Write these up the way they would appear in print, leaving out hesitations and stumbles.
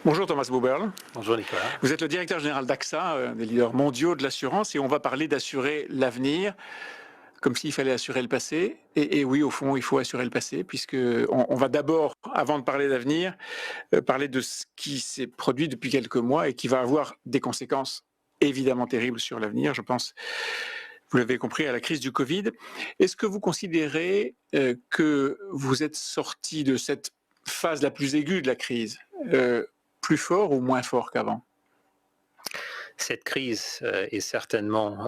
Bonjour Thomas Boberl. Bonjour Nicolas. Vous êtes le directeur général d'AXA, un des leaders mondiaux de l'assurance, et on va parler d'assurer l'avenir, comme s'il fallait assurer le passé. Et oui, au fond, il faut assurer le passé, puisque on va d'abord, avant de parler d'avenir, parler de ce qui s'est produit depuis quelques mois et qui va avoir des conséquences évidemment terribles sur l'avenir. Je pense, vous l'avez compris, à la crise du Covid. Est-ce que vous considérez que vous êtes sorti de cette phase la plus aiguë de la crise plus fort ou moins fort qu'avant? Cette crise est certainement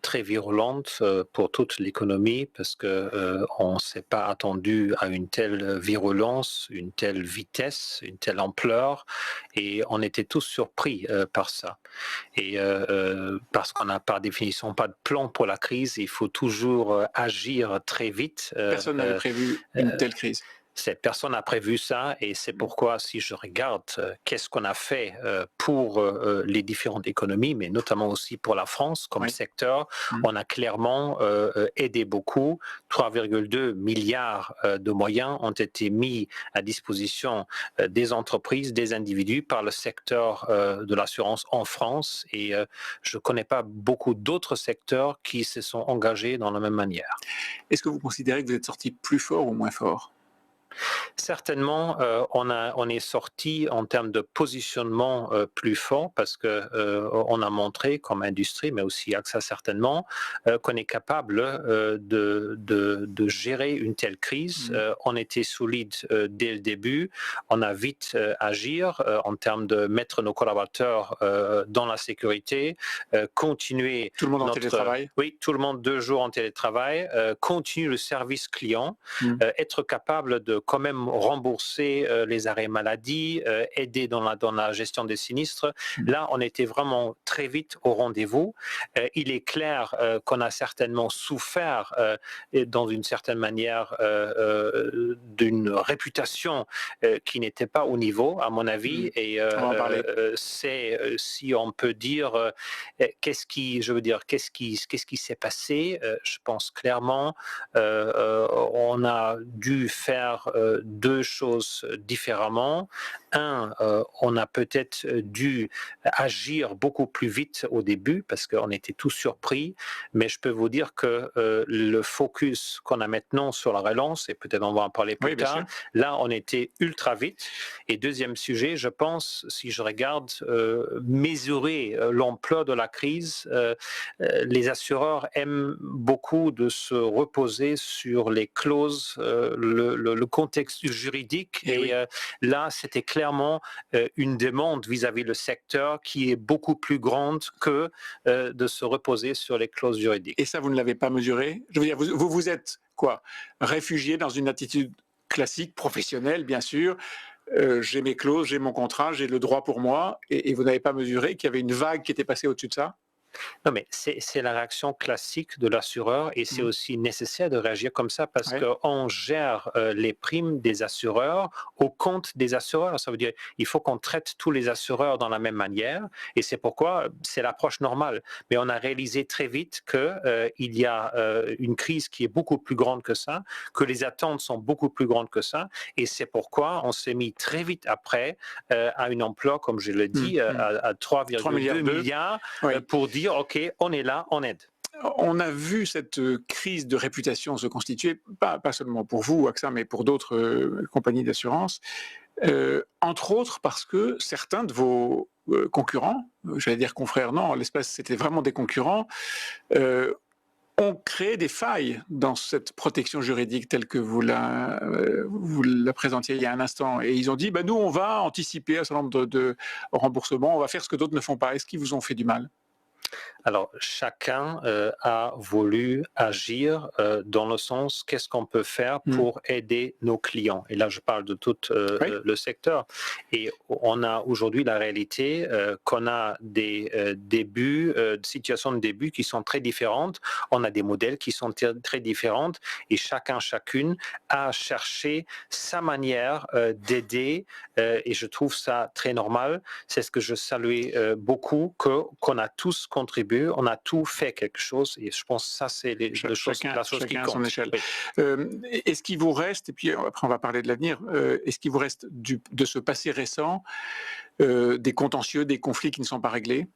très virulente pour toute l'économie parce que on ne s'est pas attendu à une telle virulence, une telle vitesse, une telle ampleur, et on était tous surpris par ça. Et parce qu'on n'a par définition pas de plan pour la crise, il faut toujours agir très vite. Personne n'avait prévu une telle crise. Cette personne n'a prévu ça et c'est pourquoi si je regarde qu'est-ce qu'on a fait pour les différentes économies, mais notamment aussi pour la France comme Oui. secteur, on a clairement aidé beaucoup. 3,2 milliards de moyens ont été mis à disposition des entreprises, des individus par le secteur de l'assurance en France et je ne connais pas beaucoup d'autres secteurs qui se sont engagés dans la même manière. Est-ce que vous considérez que vous êtes sorti plus fort ou moins fort? Certainement, on est sorti en termes de positionnement plus fort parce que on a montré comme industrie, mais aussi AXA certainement, qu'on est capable de gérer une telle crise. On était solide dès le début, on a vite agir en termes de mettre nos collaborateurs dans la sécurité, continuer Tout le monde en notre télétravail? oui, tout le monde 2 jours en télétravail, continue le service client, être capable de quand même rembourser les arrêts maladie, aider dans la gestion des sinistres. Là, on était vraiment très vite au rendez-vous. Il est clair qu'on a certainement souffert dans une certaine manière d'une réputation qui n'était pas au niveau, à mon avis. Et On va en parler. c'est, si on peut dire, qu'est-ce qui s'est passé. Je pense clairement, on a dû faire deux choses différemment. On a peut-être dû agir beaucoup plus vite au début parce qu'on était tous surpris, mais je peux vous dire que le focus qu'on a maintenant sur la relance, et peut-être on va en parler plus Oui, bien tard, sûr. là on était ultra vite. Et deuxième sujet, je pense, si je regarde, mesurer l'ampleur de la crise, les assureurs aiment beaucoup de se reposer sur les clauses, le contexte juridique. Eh oui. Là, c'était clairement une demande vis-à-vis le secteur qui est beaucoup plus grande que de se reposer sur les clauses juridiques. Et ça, vous ne l'avez pas mesuré? Je veux dire, vous êtes quoi? Réfugié dans une attitude classique, professionnelle, bien sûr. J'ai mes clauses, j'ai mon contrat, j'ai le droit pour moi, et vous n'avez pas mesuré qu'il y avait une vague qui était passée au-dessus de ça? Non, mais c'est la réaction classique de l'assureur et c'est Mmh. aussi nécessaire de réagir comme ça parce Ouais. qu'on gère les primes des assureurs au compte des assureurs. Ça veut dire il faut qu'on traite tous les assureurs dans la même manière et c'est pourquoi c'est l'approche normale. Mais on a réalisé très vite qu'il y a une crise qui est beaucoup plus grande que ça, que les attentes sont beaucoup plus grandes que ça et c'est pourquoi on s'est mis très vite après à une ampleur, comme je l'ai Mmh dit, mh. à 3 milliards 3,2 2. milliards Oui. pour dire OK, on est là, on aide. On a vu cette crise de réputation se constituer, pas seulement pour vous, AXA, mais pour d'autres compagnies d'assurance, entre autres parce que certains de vos concurrents, j'allais dire confrères, non, en l'espèce c'était vraiment des concurrents, euh, ont créé des failles dans cette protection juridique telle que vous la présentiez il y a un instant. Et ils ont dit, bah, nous, on va anticiper un certain nombre de remboursements, on va faire ce que d'autres ne font pas. Est-ce qu'ils vous ont fait du mal? Alors, chacun a voulu agir dans le sens qu'est-ce qu'on peut faire Hmm. pour aider nos clients. Et là, je parle de tout Oui. le secteur. Et on a aujourd'hui la réalité qu'on a des débuts, de situations de début qui sont très différentes. On a des modèles qui sont très différentes et chacune a cherché sa manière d'aider et je trouve ça très normal. C'est ce que je saluais beaucoup, qu'on a tous contribué, on a tout fait quelque chose et je pense que ça c'est la chose qui chacun à son compte. échelle. Oui. Est-ce qu'il vous reste, et puis après on va parler de l'avenir, est-ce qu'il vous reste de ce passé récent des contentieux, des conflits qui ne sont pas réglés?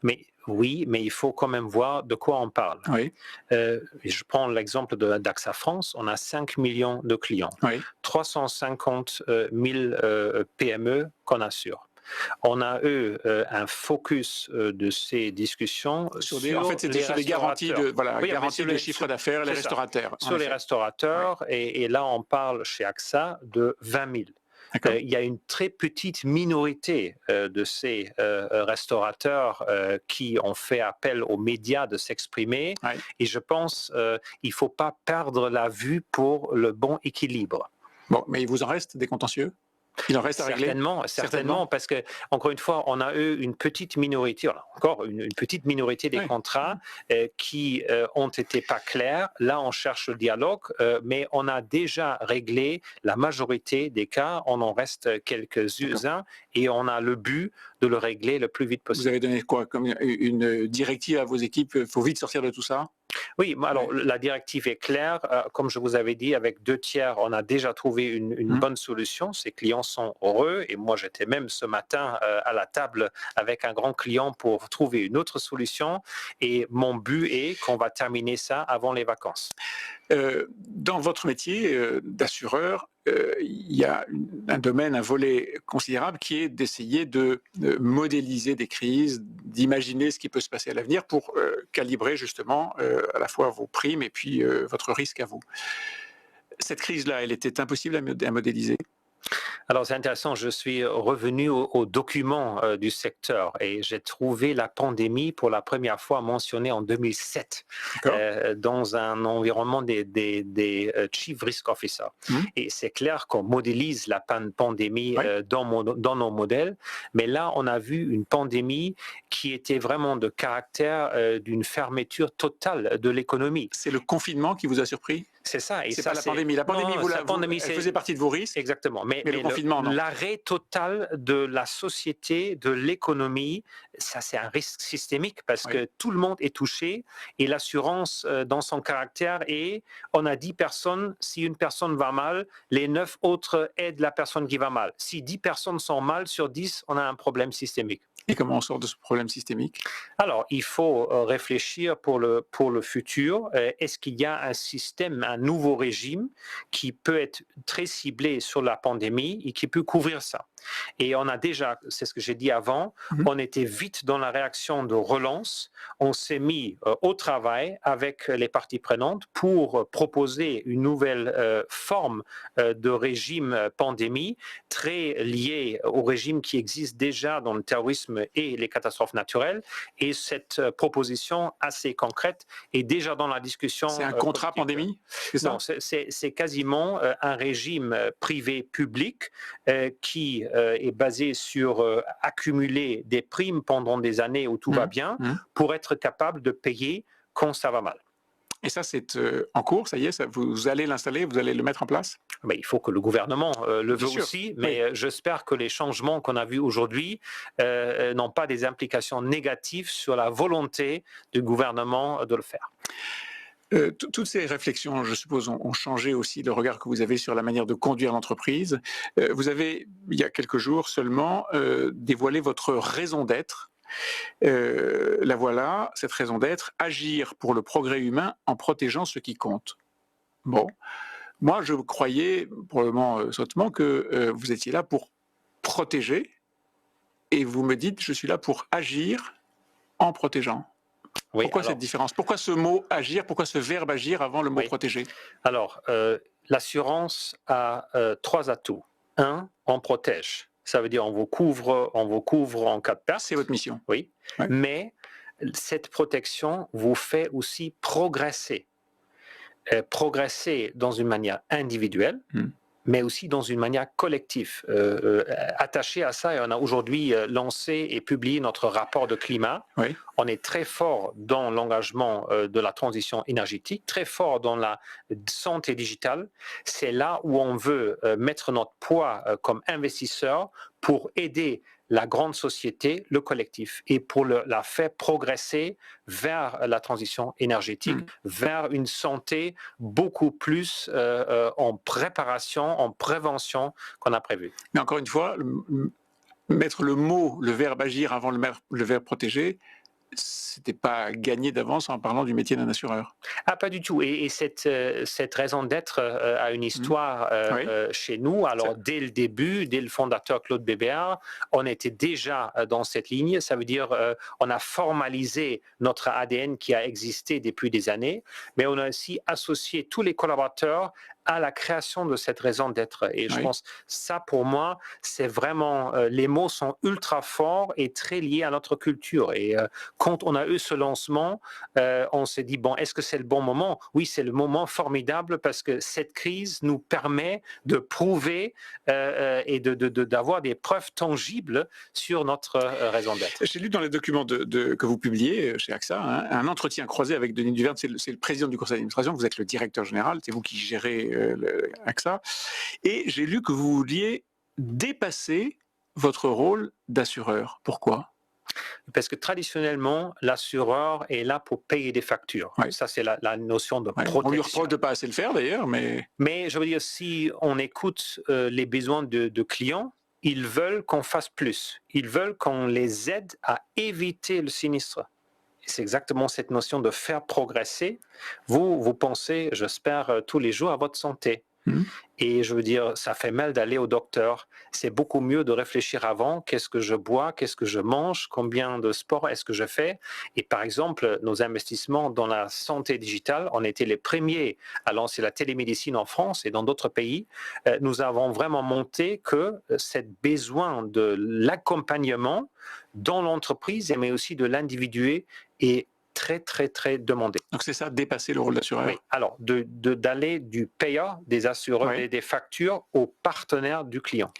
Mais oui, mais il faut quand même voir de quoi on parle. Oui, Je prends l'exemple d'AXA France, on a 5 millions de clients, oui. 350 000 PME qu'on assure. On a eu un focus de ces discussions En fait, c'était les sur des garanties restaurateurs. Oui, Oui, mais garanties de chiffre d'affaires, les c'est ça, restaurateurs, en sur les effet. restaurateurs, et là on parle chez AXA de 20 000. D'accord. Il y a une très petite minorité de ces restaurateurs qui ont fait appel aux médias de s'exprimer, Ouais. et je pense qu'il ne faut pas perdre la vue pour le bon équilibre. Bon, mais il vous en reste des contentieux? Il en reste à régler? Certainement, parce que encore une fois, on a eu une petite minorité, encore une petite minorité des Oui. contrats qui ont été pas clairs. Là, on cherche le dialogue, mais on a déjà réglé la majorité des cas. On en reste quelques-uns et on a le but de le régler le plus vite Vous possible. avez donné quoi comme une directive à vos équipes? Il faut vite sortir de tout ça? Oui, alors la directive est claire. Comme je vous avais dit, avec 2/3, on a déjà trouvé une bonne solution. Ces clients sont heureux et moi, j'étais même ce matin à la table avec un grand client pour trouver une autre solution. Et mon but est qu'on va terminer ça avant les vacances. Dans votre métier d'assureur, il y a un domaine, un volet considérable qui est d'essayer de modéliser des crises, d'imaginer ce qui peut se passer à l'avenir pour calibrer justement à la fois vos primes et puis votre risque à vous. Cette crise-là, elle était impossible à modéliser? Alors, c'est intéressant, je suis revenu aux documents du secteur et j'ai trouvé la pandémie pour la première fois mentionnée en 2007 dans un environnement des Chief Risk Officers. Et c'est clair qu'on modélise la pandémie dans nos modèles, mais là, on a vu une pandémie qui était vraiment de caractère d'une fermeture totale de l'économie. C'est le confinement qui vous a surpris? C'est ça. C'est pas la pandémie. La pandémie, elle faisait partie de vos risques. Exactement. Mais le confinement, non. L'arrêt total de la société, de l'économie, ça c'est un risque systémique parce que tout le monde est touché et l'assurance dans son caractère est, on a 10 personnes, si une personne va mal, les 9 autres aident la personne qui va mal. Si 10 personnes sont mal sur 10, on a un problème systémique. Et comment on sort de ce problème systémique? Alors, il faut réfléchir pour le futur. Est-ce qu'il y a un système, un nouveau régime qui peut être très ciblé sur la pandémie et qui peut couvrir ça? Et on a déjà, c'est ce que j'ai dit avant, on était vite dans la réaction de relance. On s'est mis au travail avec les parties prenantes pour proposer une nouvelle forme de régime pandémie très liée au régime qui existe déjà dans le terrorisme et les catastrophes naturelles. Et cette proposition assez concrète est déjà dans la discussion. C'est un contrat pandémie? C'est ça? Non, c'est quasiment un régime privé-public qui est basé sur accumuler des primes pendant des années où tout va bien pour être capable de payer quand ça va mal. Et ça, c'est en cours, ça y est, vous allez l'installer, vous allez le mettre en place? Mais il faut que le gouvernement le veut sûr, aussi, mais j'espère que les changements qu'on a vus aujourd'hui n'ont pas des implications négatives sur la volonté du gouvernement de le faire. Toutes ces réflexions, je suppose, ont changé aussi le regard que vous avez sur la manière de conduire l'entreprise. Vous avez, il y a quelques jours seulement, dévoilé votre raison d'être. La voilà, cette raison d'être: agir pour le progrès humain en protégeant ce qui compte. Bon, moi je croyais, probablement sottement, que vous étiez là pour protéger, et vous me dites: je suis là pour agir en protégeant. Oui, Pourquoi cette différence? Pourquoi ce mot agir? Pourquoi ce verbe agir avant le mot protéger? Alors, l'assurance a 3 atouts. 1, on protège. Ça veut dire on vous couvre en cas de perte. C'est votre mission. Oui, mais cette protection vous fait aussi progresser. Progresser dans une manière individuelle, mais aussi dans une manière collective. Attaché à ça, et on a aujourd'hui lancé et publié notre rapport de climat. On est très fort dans l'engagement de la transition énergétique, très fort dans la santé digitale. C'est là où on veut mettre notre poids comme investisseur pour aider la grande société, le collectif, et pour la faire progresser vers la transition énergétique, vers une santé beaucoup plus en préparation, en prévention qu'on a prévu. Mais encore une fois, mettre le verbe agir avant le verbe protéger, c'était pas gagné d'avance en parlant du métier d'un assureur. Ah, pas du tout. Et cette raison d'être a une histoire Oui. chez nous. Alors, dès le début, dès le fondateur Claude Bébert, on était déjà dans cette ligne. Ça veut dire on a formalisé notre ADN qui a existé depuis des années, mais on a aussi associé tous les collaborateurs à la création de cette raison d'être. Et je pense ça, pour moi, c'est vraiment, les mots sont ultra forts et très liés à notre culture. Et quand on a eu ce lancement, on s'est dit, bon, est-ce que c'est le bon moment? Oui, c'est le moment formidable parce que cette crise nous permet de prouver et d'avoir des preuves tangibles sur notre raison d'être. J'ai lu dans les documents que vous publiez chez AXA un entretien croisé avec Denis Duverne, c'est le président du conseil d'administration, vous êtes le directeur général, c'est vous qui gérez AXA, et j'ai lu que vous vouliez dépasser votre rôle d'assureur. Pourquoi? Parce que traditionnellement, l'assureur est là pour payer des factures. Ouais. Ça, c'est la notion de protection. On lui reproche de ne pas assez le faire d'ailleurs, mais... Mais je veux dire, si on écoute les besoins de clients, ils veulent qu'on fasse plus. Ils veulent qu'on les aide à éviter le sinistre. Et c'est exactement cette notion de faire progresser. Vous pensez, j'espère, tous les jours à votre santé. Et je veux dire, ça fait mal d'aller au docteur. C'est beaucoup mieux de réfléchir avant. Qu'est-ce que je bois? Qu'est-ce que je mange? Combien de sport est-ce que je fais? Et par exemple, nos investissements dans la santé digitale, on était les premiers à lancer la télémédecine en France et dans d'autres pays. Nous avons vraiment monté que cet besoin de l'accompagnement dans l'entreprise, mais aussi de l'individu est très, très, très demandé. Donc c'est ça, dépasser le rôle d'assureur. Oui, alors d'aller du payeur, des assureurs et des factures au partenaire du client.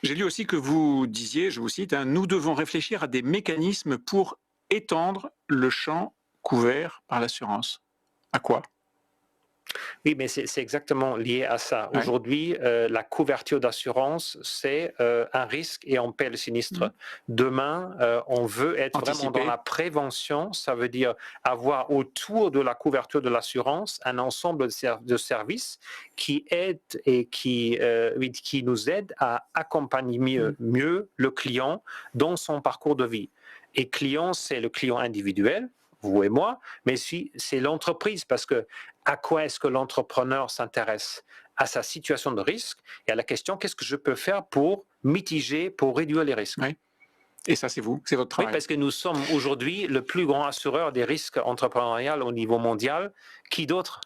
J'ai lu aussi que vous disiez, je vous cite, nous devons réfléchir à des mécanismes pour étendre le champ couvert par l'assurance. À quoi? Oui, mais c'est exactement lié à ça. Aujourd'hui, la couverture d'assurance, c'est un risque et on paie le sinistre. Demain, on veut être vraiment dans la prévention. Ça veut dire avoir autour de la couverture de l'assurance un ensemble de services qui aident et qui nous aident à accompagner mieux le client dans son parcours de vie. Et client, c'est le client individuel, vous et moi, mais si c'est l'entreprise, parce que à quoi est-ce que l'entrepreneur s'intéresse? À sa situation de risque et à la question qu'est-ce que je peux faire pour mitiger, pour réduire les risques? Oui. Et ça, c'est vous, c'est votre travail. Oui, parce que nous sommes aujourd'hui le plus grand assureur des risques entrepreneuriaux au niveau mondial. Qui d'autre?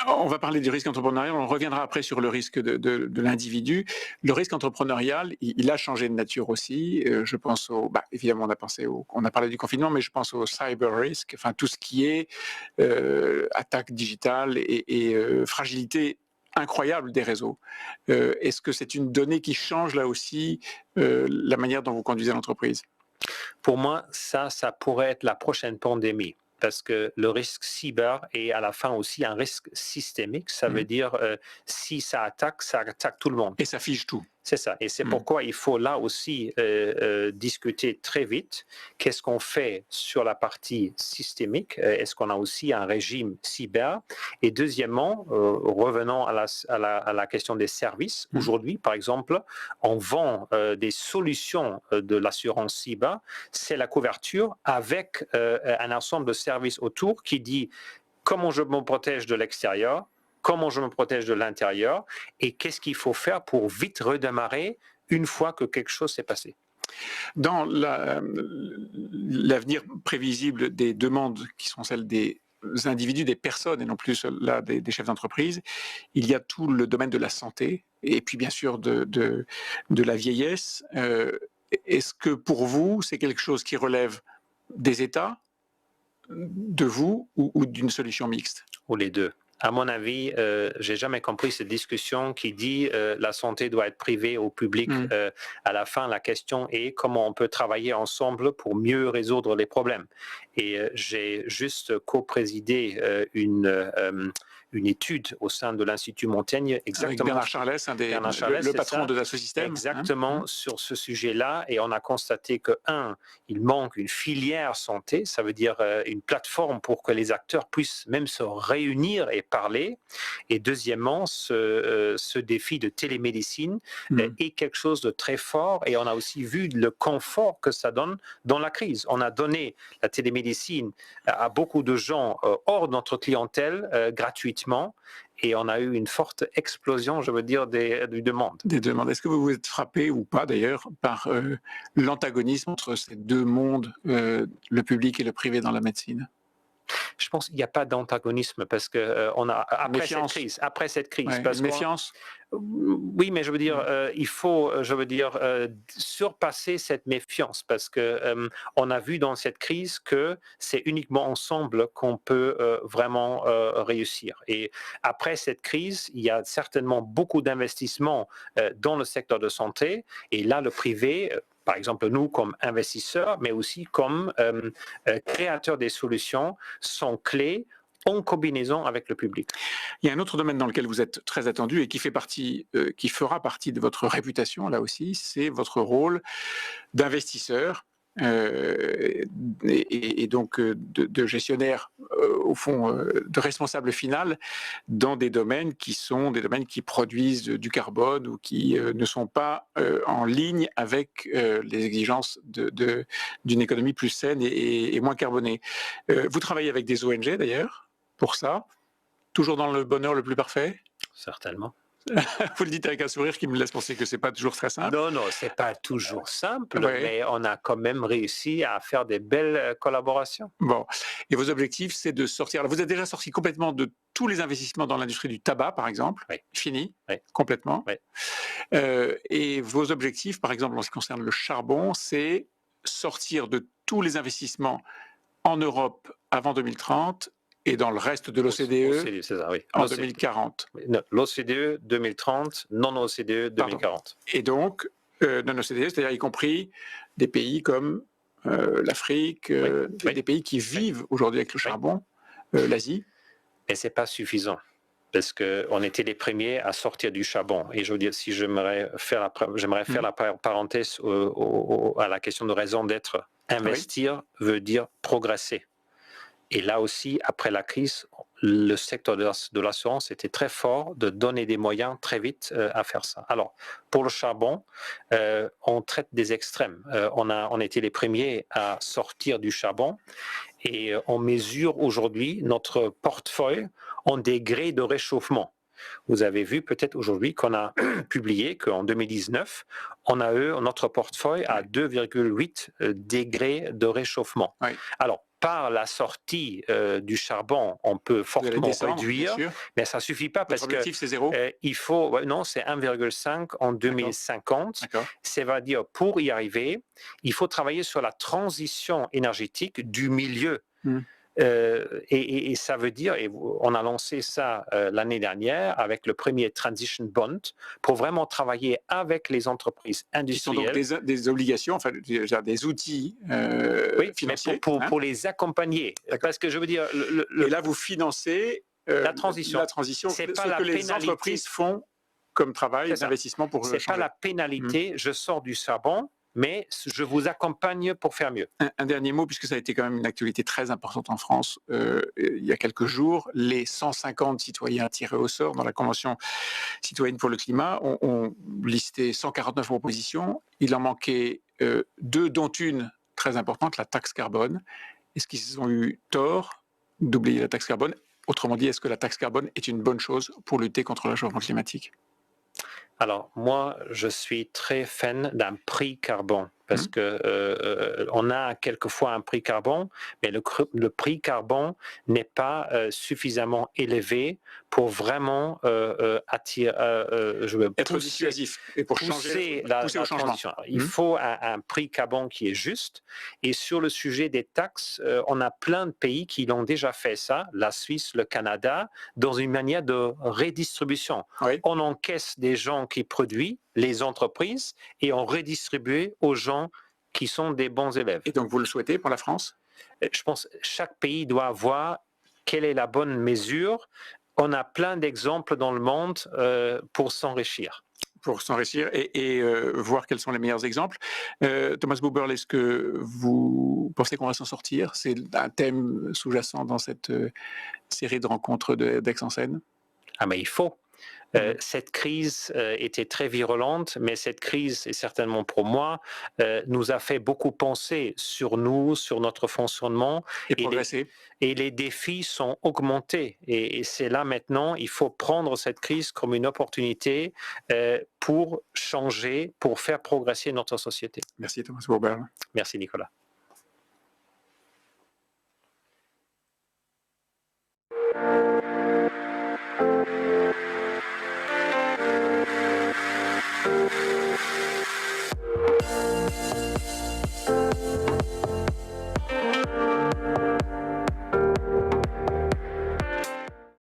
On va parler du risque entrepreneurial, on reviendra après sur le risque de l'individu. Le risque entrepreneurial, il a changé de nature aussi. Je pense évidemment, on a parlé du confinement, mais je pense au cyber risk, enfin tout ce qui est attaque digitale et fragilité incroyable des réseaux. Est-ce que c'est une donnée qui change là aussi la manière dont vous conduisez l'entreprise? Pour moi, ça pourrait être la prochaine pandémie. Parce que le risque cyber est à la fin aussi un risque systémique. Ça veut dire si ça attaque tout le monde. Et ça fige tout. C'est ça. Et c'est pourquoi il faut là aussi discuter très vite. Qu'est-ce qu'on fait sur la partie systémique? Est-ce qu'on a aussi un régime cyber? Et deuxièmement, revenons à la question des services. Aujourd'hui, par exemple, on vend des solutions de l'assurance cyber. C'est la couverture avec un ensemble de services autour qui dit comment je me protège de l'extérieur, comment je me protège de l'intérieur et qu'est-ce qu'il faut faire pour vite redémarrer une fois que quelque chose s'est passé. Dans l'avenir prévisible des demandes qui sont celles des individus, des personnes et non plus là des chefs d'entreprise, il y a tout le domaine de la santé et puis bien sûr de la vieillesse. Est-ce que pour vous, c'est quelque chose qui relève des États, de vous ou d'une solution mixte? Ou les deux. À mon avis, j'ai jamais compris cette discussion qui dit la santé doit être privée au public. À la fin, la question est comment on peut travailler ensemble pour mieux résoudre les problèmes. Et j'ai juste co-présidé une étude au sein de l'Institut Montaigne exactement. Avec Bernard Charlès, le patron de l'Assosystème. Exactement sur ce sujet-là, et on a constaté que, il manque une filière santé, ça veut dire une plateforme pour que les acteurs puissent même se réunir et parler, et deuxièmement, ce défi de télémédecine est quelque chose de très fort, et on a aussi vu le confort que ça donne dans la crise. On a donné la télémédecine à beaucoup de gens hors de notre clientèle gratuitement, et on a eu une forte explosion, je veux dire, des demandes. Des demandes. Est-ce que vous vous êtes frappé ou pas d'ailleurs par l'antagonisme entre ces deux mondes, le public et le privé dans la médecine? Je pense qu'il n'y a pas d'antagonisme parce que on a après cette crise, Ouais, parce une méfiance. Oui, mais je veux dire, il faut, je veux dire, surpasser cette méfiance parce que on a vu dans cette crise que c'est uniquement ensemble qu'on peut vraiment réussir. Et après cette crise, il y a certainement beaucoup d'investissements dans le secteur de santé, et là, le privé. Par exemple, nous, comme investisseurs, mais aussi comme créateurs des solutions, sont clés en combinaison avec le public. Il y a un autre domaine dans lequel vous êtes très attendu et qui fera partie de votre réputation, là aussi, c'est votre rôle d'investisseur. Et donc de gestionnaire, au fond, de responsable final dans des domaines qui sont des domaines qui produisent du carbone ou qui ne sont pas en ligne avec les exigences d'une économie plus saine et moins carbonée. Vous travaillez avec des ONG d'ailleurs pour ça, toujours dans le bonheur le plus parfait? Certainement. Vous le dites avec un sourire qui me laisse penser que c'est pas toujours très simple. Non, c'est pas toujours simple, Ouais. mais on a quand même réussi à faire des belles collaborations. Bon, et vos objectifs, c'est de sortir. Alors, vous êtes déjà sorti complètement de tous les investissements dans l'industrie du tabac, par exemple. Oui. Fini, Oui. complètement. Oui. Et vos objectifs, par exemple, en ce qui concerne le charbon, c'est sortir de tous les investissements en Europe avant 2030 et dans le reste de l'OCDE c'est ça, oui. en 2040. L'OCDE 2030, non OCDE 2040. Et donc, non OCDE, c'est-à-dire y compris des pays comme l'Afrique, des pays qui vivent aujourd'hui avec le charbon, l'Asie. Et c'est pas suffisant, parce qu'on était les premiers à sortir du charbon. Et je veux dire, si j'aimerais faire la parenthèse à la question de raison d'être, investir veut dire progresser. Et là aussi, après la crise, le secteur de l'assurance était très fort de donner des moyens très vite à faire ça. Alors, pour le charbon, on traite des extrêmes. On était les premiers à sortir du charbon, et on mesure aujourd'hui notre portefeuille en degrés de réchauffement. Vous avez vu peut-être aujourd'hui qu'on a publié qu'en 2019, on a eu notre portefeuille à 2,8 degrés de réchauffement. Oui. Alors, par la sortie du charbon, on peut fortement réduire, mais ça ne suffit pas parce que l'objectif, c'est zéro. Il faut, non, c'est 1,5 en 2050. Ça veut dire, pour y arriver, il faut travailler sur la transition énergétique du milieu. Et ça veut dire, et on a lancé ça l'année dernière avec le premier Transition Bond pour vraiment travailler avec les entreprises industrielles. Qui sont donc des obligations, enfin des outils financiers. Mais pour les accompagner. Parce que je veux dire... Et là, vous financez la transition. C'est pas ce que les entreprises font comme travail d'investissement pour changer. C'est pas la pénalité, je sors du charbon, mais je vous accompagne pour faire mieux. Un dernier mot, puisque ça a été quand même une actualité très importante en France. Il y a quelques jours, les 150 citoyens tirés au sort dans la Convention citoyenne pour le climat ont listé 149 propositions. Il en manquait 2, dont une très importante, la taxe carbone. Est-ce qu'ils ont eu tort d'oublier la taxe carbone? Autrement dit, est-ce que la taxe carbone est une bonne chose pour lutter contre le réchauffement climatique? Alors, moi, je suis très fan d'un prix carbone parce que on a quelquefois un prix carbone, mais le prix carbone n'est pas suffisamment élevé pour vraiment être dissuasif et pour pousser au changement. Alors, il faut un prix carbone qui est juste. Et sur le sujet des taxes, on a plein de pays qui l'ont déjà fait ça, la Suisse, le Canada, dans une manière de redistribution. Oui. On encaisse des gens qui produisent, les entreprises, et on redistribue aux gens qui sont des bons élèves. Et donc, vous le souhaitez pour la France? Je pense que chaque pays doit voir quelle est la bonne mesure On a plein d'exemples dans le monde pour s'enrichir. Pour s'enrichir et voir quels sont les meilleurs exemples. Thomas Buberl, est-ce que vous pensez qu'on va s'en sortir? C'est un thème sous-jacent dans cette série de rencontres d'Aix-en-Seine. Ah mais il faut. Cette crise était très virulente, mais cette crise, et certainement pour moi, nous a fait beaucoup penser sur nous, sur notre fonctionnement. Et progresser. Et les défis sont augmentés. Et c'est là maintenant, il faut prendre cette crise comme une opportunité pour changer, pour faire progresser notre société. Merci Thomas Buberl. Merci Nicolas.